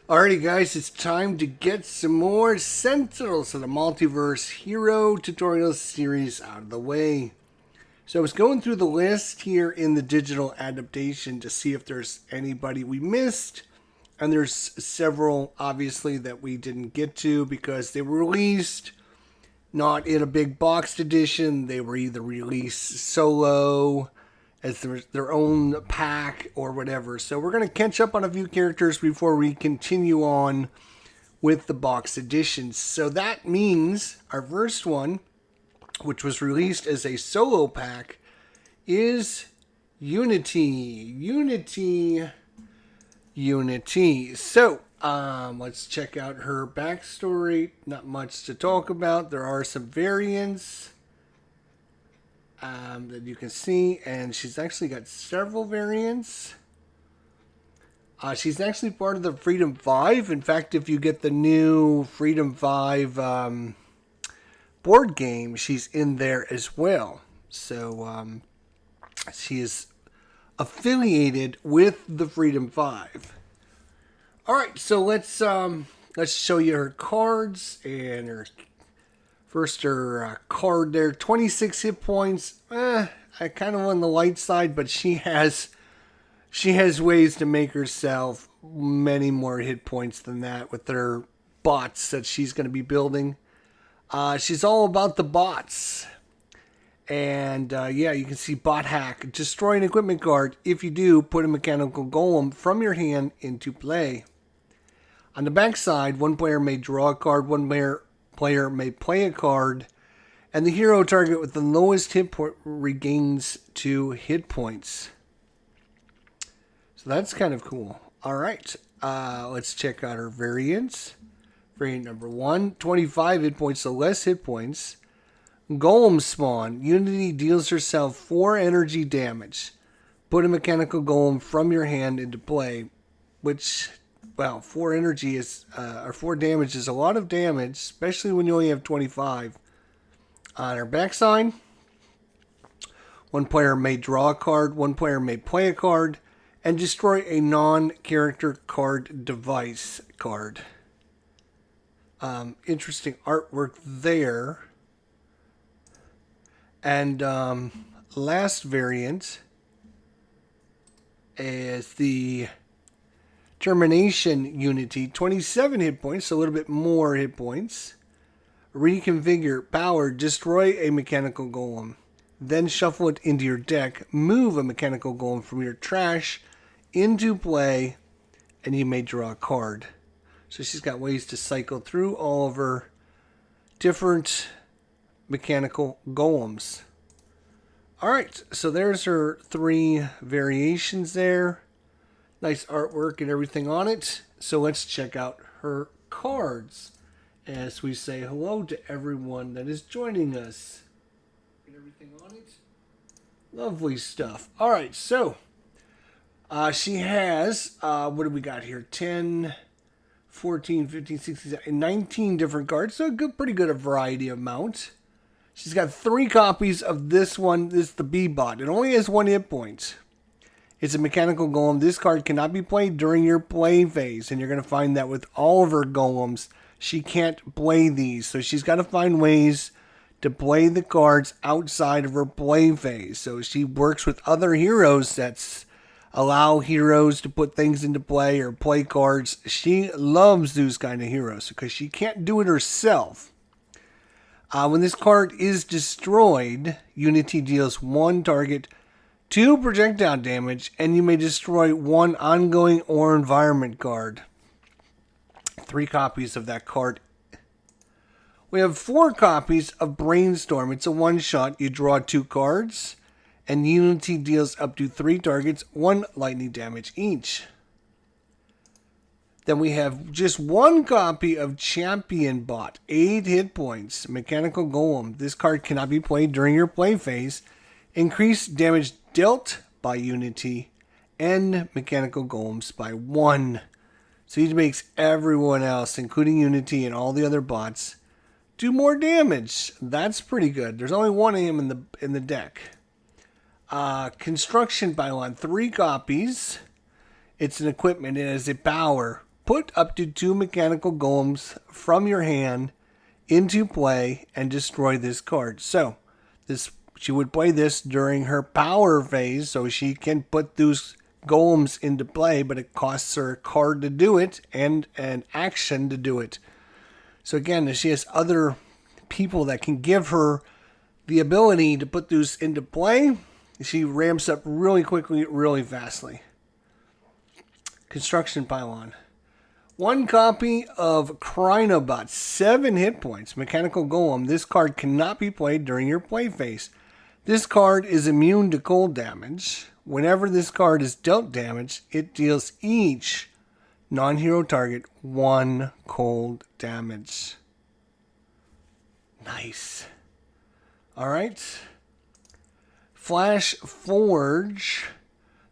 Alrighty guys, it's time to get some more Sentinels of the Multiverse Hero Tutorial Series out of the way. So I was going through the list here in the digital adaptation to see if there's anybody we missed. And there's several, obviously, that we didn't get to because they were released not in a big boxed edition. They were either released solo as their own pack or whatever. So we're going to catch up on a few characters before we continue on with the box editions. So that means our first one, which was released as a solo pack, is Unity. So let's check out her backstory. Not much to talk about. There are some variants that you can see, and she's actually got several variants. She's actually part of the Freedom 5. In fact, if you get the new Freedom 5 board game, she's in there as well. So she is affiliated with the Freedom 5. All right, so let's show you her cards and her card there. 26 hit points. I kind of on the light side, but she has ways to make herself many more hit points than that with her bots that she's going to be building. She's all about the bots. And yeah, you can see bot hack. Destroy an equipment card. If you do, put a mechanical golem from your hand into play. On the back side, one player may draw a card, one player may play a card, and the hero target with the lowest hit point regains 2 hit points. So that's kind of cool. All right, let's check out her variants. Variant number 1, 25 hit points, so less hit points. Golem spawn. Unity deals herself 4 energy damage. Put a mechanical golem from your hand into play, which, well, 4 energy is, or 4 damage is a lot of damage, especially when you only have 25. On her backside, one player may draw a card, one player may play a card, and destroy a non-character card device card. Interesting artwork there. And last variant is the Termination Unity. 27 hit points, so a little bit more hit points. Reconfigure power. Destroy a mechanical golem. Then shuffle it into your deck. Move a mechanical golem from your trash into play, and you may draw a card. So she's got ways to cycle through all of her different mechanical golems. Alright, so there's her 3 variations there. Nice artwork and everything on it. So let's check out her cards as we say hello to everyone that is joining us. And everything on it. Lovely stuff. Alright, so she has, what do we got here? 10, 14, 15, 16, 17, 19 different cards. So a pretty good variety amount. She's got 3 copies of this one. This is the B-Bot. It only has 1 hit point. It's a mechanical golem. This card cannot be played during your play phase. And you're going to find that with all of her golems. She can't play these. So she's got to find ways to play the cards outside of her play phase. So she works with other heroes that allow heroes to put things into play or play cards. She loves those kind of heroes because she can't do it herself. When this card is destroyed, Unity deals 1 target 2 projectile damage, and you may destroy 1 ongoing or environment card. 3 copies of that card. We have 4 copies of Brainstorm. It's a one-shot. You draw 2 cards, and Unity deals up to 3 targets 1 lightning damage each. Then we have just 1 copy of Champion Bot, 8 hit points, Mechanical Golem. This card cannot be played during your play phase. Increased damage dealt by Unity and Mechanical Golems by 1. So he makes everyone else, including Unity and all the other bots, do more damage. That's pretty good. There's only 1 of him in the deck. Construction pylon, 3 copies. It's an equipment. It has a power. Put up to 2 mechanical golems from your hand into play and destroy this card. So she would play this during her power phase, so she can put those golems into play, but it costs her a card to do it and an action to do it. So again, if she has other people that can give her the ability to put those into play, she ramps up really quickly, really fastly. Construction Pylon. 1 copy of Crinobot, 7 hit points, Mechanical Golem. This card cannot be played during your play phase. This card is immune to cold damage. Whenever this card is dealt damage, it deals each non-hero target 1 cold damage. Nice. Alright. Flash Forge.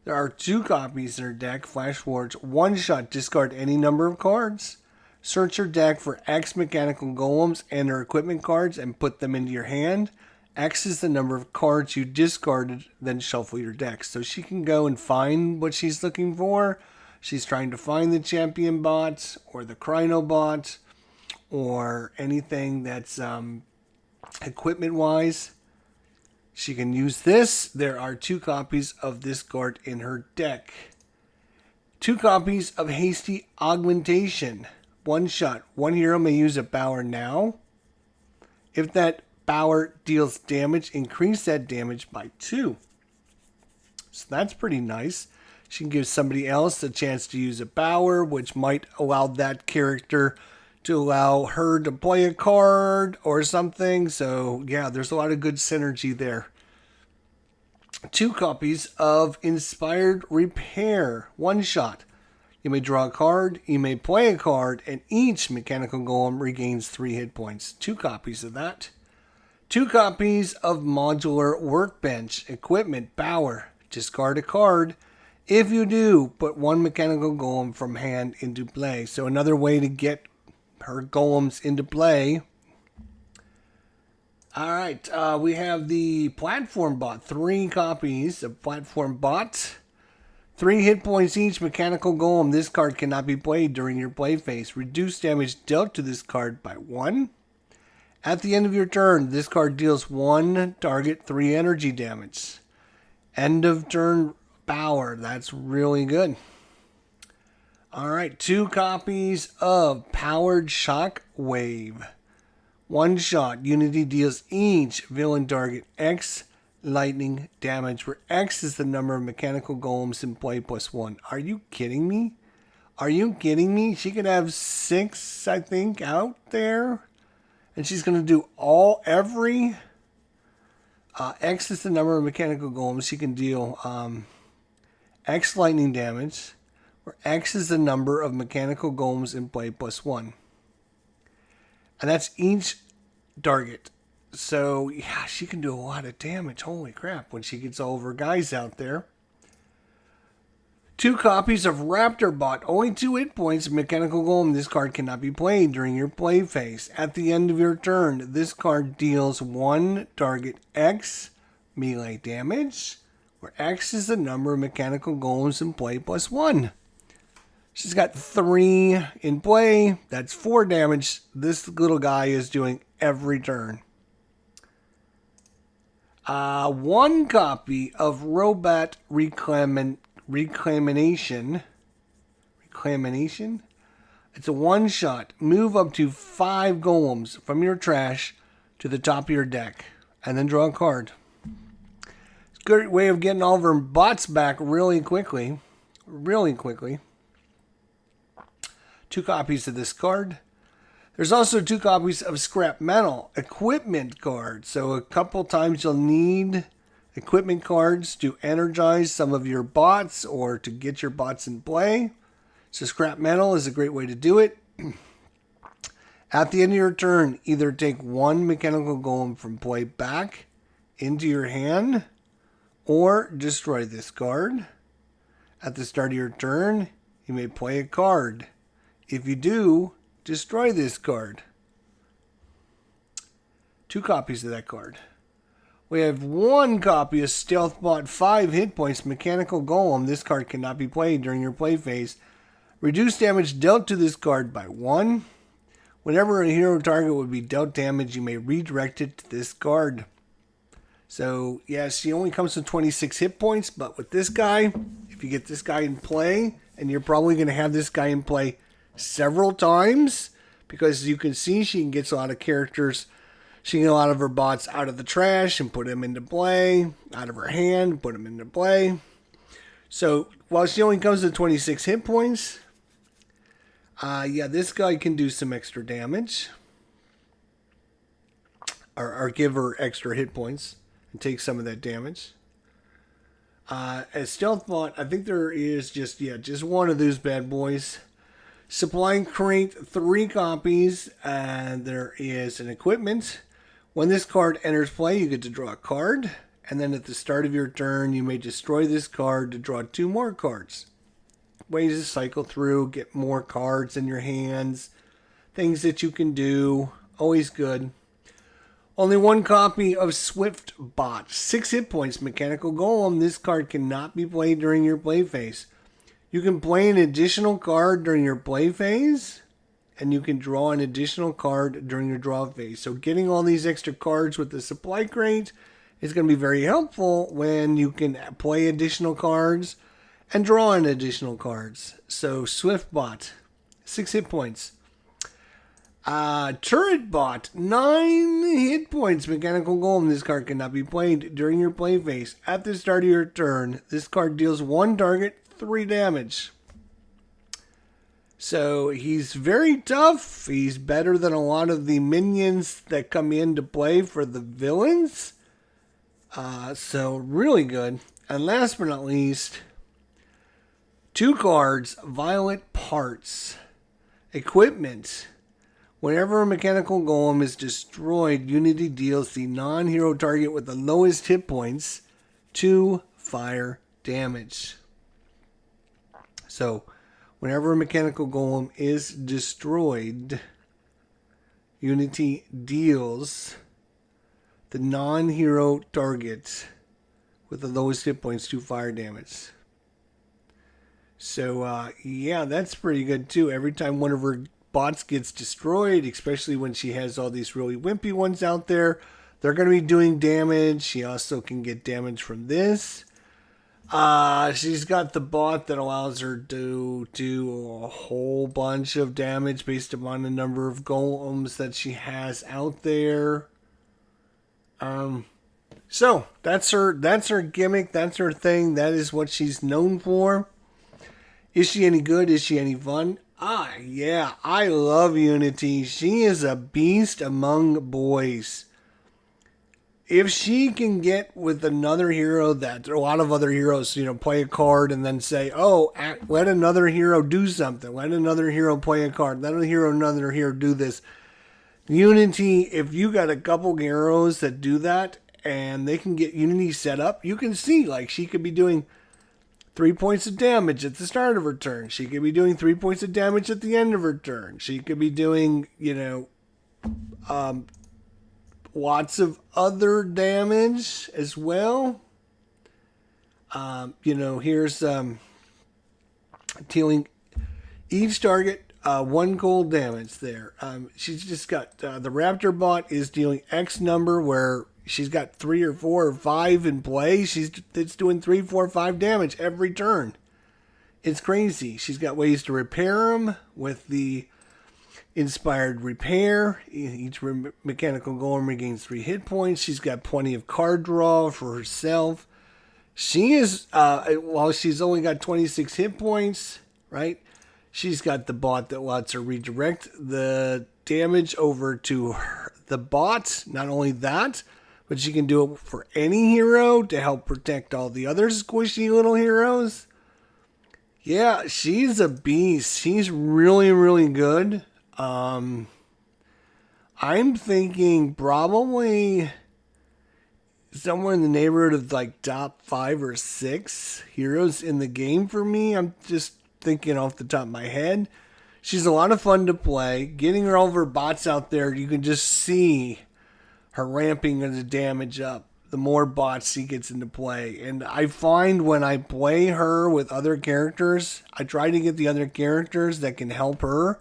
There are 2 copies in her deck. Flash Forge. 1 shot. Discard any number of cards. Search your deck for X mechanical golems and their equipment cards and put them into your hand. X is the number of cards you discarded, then shuffle your deck. So she can go and find what she's looking for. She's trying to find the champion bot or the Crino bot or anything that's equipment wise. She can use this. There are 2 copies of this card in her deck. 2 copies of Hasty Augmentation. 1 shot. 1 hero may use a power now. If that power deals damage, increase that damage by 2. So that's pretty nice. She can give somebody else a chance to use a power, which might allow that character to allow her to play a card or something. So yeah, there's a lot of good synergy there. 2 copies of Inspired Repair. 1 shot. You may draw a card, you may play a card, and each mechanical golem regains 3 hit points. 2 copies of that. 2 copies of Modular Workbench. Equipment, power. Discard a card. If you do, put 1 mechanical golem from hand into play. So another way to get her golems into play. Alright, we have the Platform Bot. 3 copies of Platform Bot. 3 hit points each, mechanical golem. This card cannot be played during your play phase. Reduce damage dealt to this card by 1. At the end of your turn, this card deals 1 target 3 energy damage. End of turn power. That's really good. Alright, 2 copies of Powered Shockwave. 1 shot. Unity deals each villain target X lightning damage, where X is the number of mechanical golems in play plus 1. Are you kidding me? Are you kidding me? She could have 6, I think, out there. And she's going to do every... X is the number of mechanical golems. She can deal X lightning damage, where X is the number of mechanical golems in play plus 1. And that's each target. So, yeah, she can do a lot of damage. Holy crap, when she gets all of her guys out there. 2 copies of Raptor Bot. Only 2 hit points. Mechanical Golem. This card cannot be played during your play phase. At the end of your turn, this card deals 1 target X melee damage, where X is the number of mechanical golems in play plus 1. She's got 3 in play. That's 4 damage. This little guy is doing every turn. 1 copy of Robot Reclamation. It's a 1 shot. Move up to 5 golems from your trash to the top of your deck, and then draw a card. It's a good way of getting all of her bots back really quickly. 2 copies of this card. There's also 2 copies of Scrap Metal Equipment card. So a couple times you'll need equipment cards to energize some of your bots or to get your bots in play. So Scrap Metal is a great way to do it. At the end of your turn, either take 1 mechanical golem from play back into your hand or destroy this card. At the start of your turn, you may play a card. If you do, destroy this card. 2 copies of that card. We have 1 copy of Stealth Bot, 5 hit points, Mechanical Golem. This card cannot be played during your play phase. Reduce damage dealt to this card by 1. Whenever a hero target would be dealt damage, you may redirect it to this card. So, yes, she only comes with 26 hit points, but with this guy, if you get this guy in play, and you're probably going to have this guy in play several times, because you can see she gets a lot of characters. She can get a lot of her bots out of the trash and put them into play, out of her hand, put them into play. So, while she only comes with 26 hit points, yeah, this guy can do some extra damage. Or give her extra hit points and take some of that damage. As Stealth Bot, I think there is just one of those bad boys. Supply crate 3 copies, and there is an equipment. When this card enters play, you get to draw a card. And then at the start of your turn, you may destroy this card to draw 2 more cards. Ways to cycle through, get more cards in your hands, things that you can do, always good. Only 1 copy of Swift Bot, 6 hit points, Mechanical Golem. This card cannot be played during your play phase. You can play an additional card during your play phase, and you can draw an additional card during your draw phase. So getting all these extra cards with the supply crate is going to be very helpful when you can play additional cards and draw in additional cards. So Swift Bot, 6 hit points. Turret Bot, 9 hit points. Mechanical Golem. This card cannot be played during your play phase. At the start of your turn, this card deals 1 target, 3 damage. So he's very tough. He's better than a lot of the minions that come into play for the villains. So really good. And last but not least, 2 cards, Violet Parts. Equipment. Whenever a Mechanical Golem is destroyed, Unity deals the non-hero target with the lowest hit points 2 fire damage. So, whenever a Mechanical Golem is destroyed, Unity deals the non-hero target with the lowest hit points 2 fire damage. So, yeah, that's pretty good too. Every time one of her bots gets destroyed, especially when she has all these really wimpy ones out there, they're going to be doing damage. She also can get damage from this. She's got the bot that allows her to do a whole bunch of damage based upon the number of golems that she has out there. So that's her gimmick. That's her thing. That is what she's known for. Is she any good? Is she any fun? Yeah, I love Unity. She is a beast among boys. If she can get with another hero that a lot of other heroes, play a card and then say, let another hero do something. Let another hero play a card. Let another hero do this. Unity, if you got a couple heroes that do that and they can get Unity set up, you can see, she could be doing 3 points of damage at the start of her turn. She could be doing 3 points of damage at the end of her turn. She could be doing, lots of other damage as well. Here's dealing each target 1 cold damage there. She's just got the Raptor bot is dealing X number where she's got 3 or 4 or 5 in play. It's doing 3, 4, 5 damage every turn. It's crazy. She's got ways to repair them with the Inspired Repair. Each Mechanical Golem regains 3 hit points. She's got plenty of card draw for herself. She is, while she's only got 26 hit points, right? She's got the bot that lets her redirect the damage over to the bot. Not only that, but she can do it for any hero to help protect all the other squishy little heroes. Yeah, she's a beast. She's really, really good. I'm thinking probably somewhere in the neighborhood of top 5 or 6 heroes in the game for me. I'm just thinking off the top of my head. She's a lot of fun to play. Getting her all of her bots out there, you can just see her ramping the damage up. the more bots she gets into play. And I find when I play her with other characters, I try to get the other characters that can help her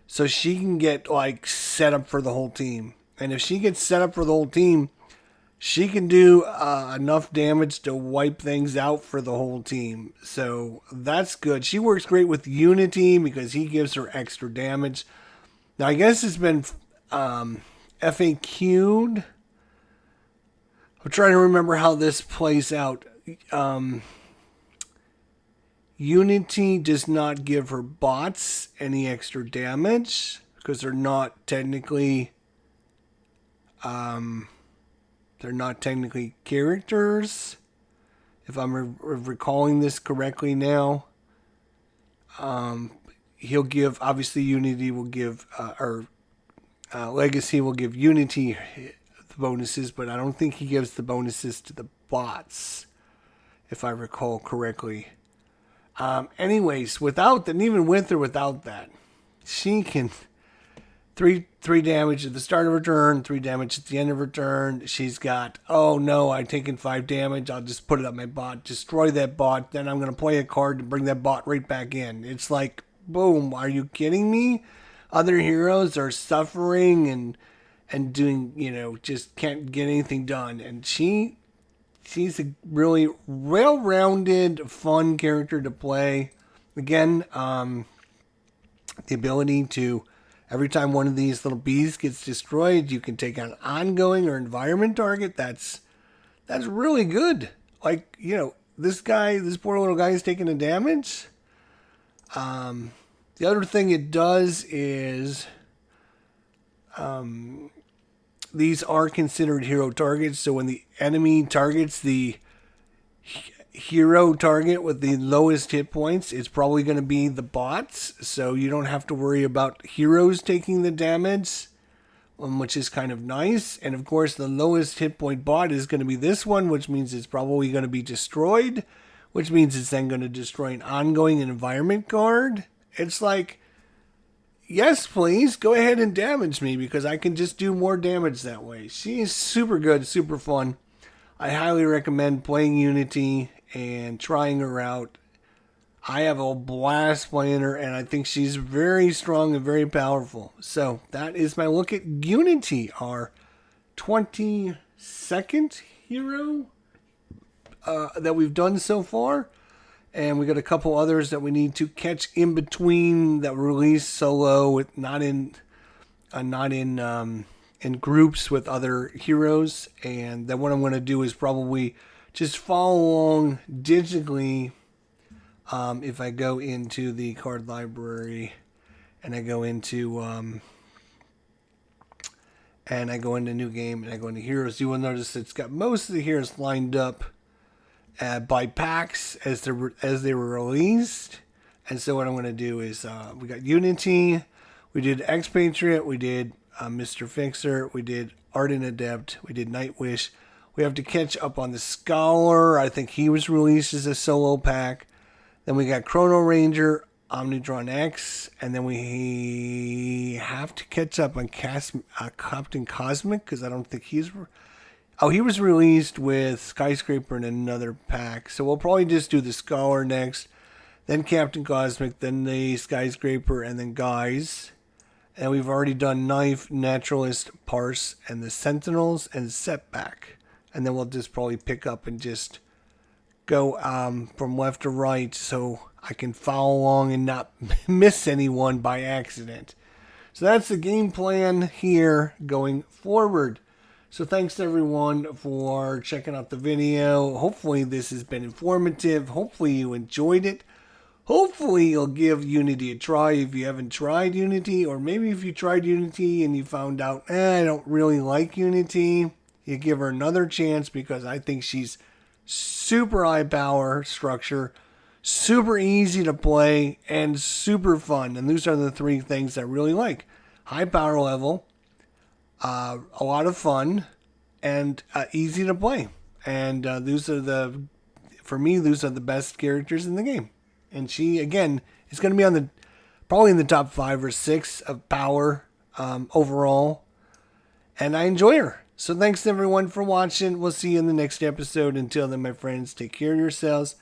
so she can get like set up for the whole team. And if she gets set up for the whole team, she can do enough damage to wipe things out for the whole team. So that's good. She works great with Unity because he gives her extra damage. Now, I guess it's been FAQ'd. I'm trying to remember how this plays out. Unity does not give her bots any extra damage because they're not technically characters. If I'm recalling this correctly now, he'll give, obviously Unity will give, Legacy will give Unity the bonuses, but I don't think he gives the bonuses to the bots, if I recall correctly. Anyways, without that, and even with or without that, she can three damage at the start of her turn, 3 damage at the end of her turn. She's got, oh no, I've taken 5 damage. I'll just put it on my bot, destroy that bot. Then I'm going to play a card to bring that bot right back in. It's like, boom, are you kidding me? Other heroes are suffering and doing, just can't get anything done. And she's a really well-rounded, fun character to play. Again, the ability to, every time one of these little bees gets destroyed, you can take out an ongoing or environment target. That's really good. Like, this poor little guy is taking the damage. The other thing it does is these are considered hero targets. So when the enemy targets the hero target with the lowest hit points, it's probably going to be the bots. So you don't have to worry about heroes taking the damage, which is kind of nice. And of course, the lowest hit point bot is going to be this one, which means it's probably going to be destroyed, which means it's then going to destroy an ongoing environment card. It's like, yes, please, go ahead and damage me because I can just do more damage that way. She is super good, super fun. I highly recommend playing Unity and trying her out. I have a blast playing her, and I think she's very strong and very powerful. So that is my look at Unity, our 22nd hero that we've done so far. And we got a couple others that we need to catch in between that were released solo, with not in groups with other heroes. And then what I'm going to do is probably just follow along digitally. If I go into the card library and I go into new game and I go into heroes, you will notice it's got most of the heroes lined up by packs as they were released. And so what I'm going to do is we got Unity, we did Expatriate, we did Mr. Fixer, we did Ardent Adept, we did Nightwish. We have to catch up on the Scholar. I think he was released as a solo pack. Then we got Chrono Ranger, Omnitron X, and then we have to catch up on Captain Cosmic because I don't think he's... Oh, he was released with Skyscraper in another pack. So we'll probably just do the Scholar next, then Captain Cosmic, then the Skyscraper, and then Guys. And we've already done Knife, Naturalist, Parse, and the Sentinels, and Setback. And then we'll just probably pick up and just go from left to right so I can follow along and not miss anyone by accident. So that's the game plan here going forward. So thanks to everyone for checking out the video. Hopefully this has been informative. Hopefully you enjoyed it. Hopefully you'll give Unity a try if you haven't tried Unity. Or maybe if you tried Unity and you found out, I don't really like Unity. You give her another chance because I think she's super high power structure, super easy to play, and super fun. And those are the 3 things I really like. High power level, a lot of fun, and easy to play. And for me, those are the best characters in the game. And she, again, is going to be probably in the top 5 or 6 of power overall. And I enjoy her. So thanks everyone for watching. We'll see you in the next episode. Until then, my friends, take care of yourselves.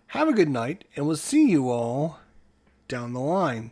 Have a good night, and we'll see you all down the line.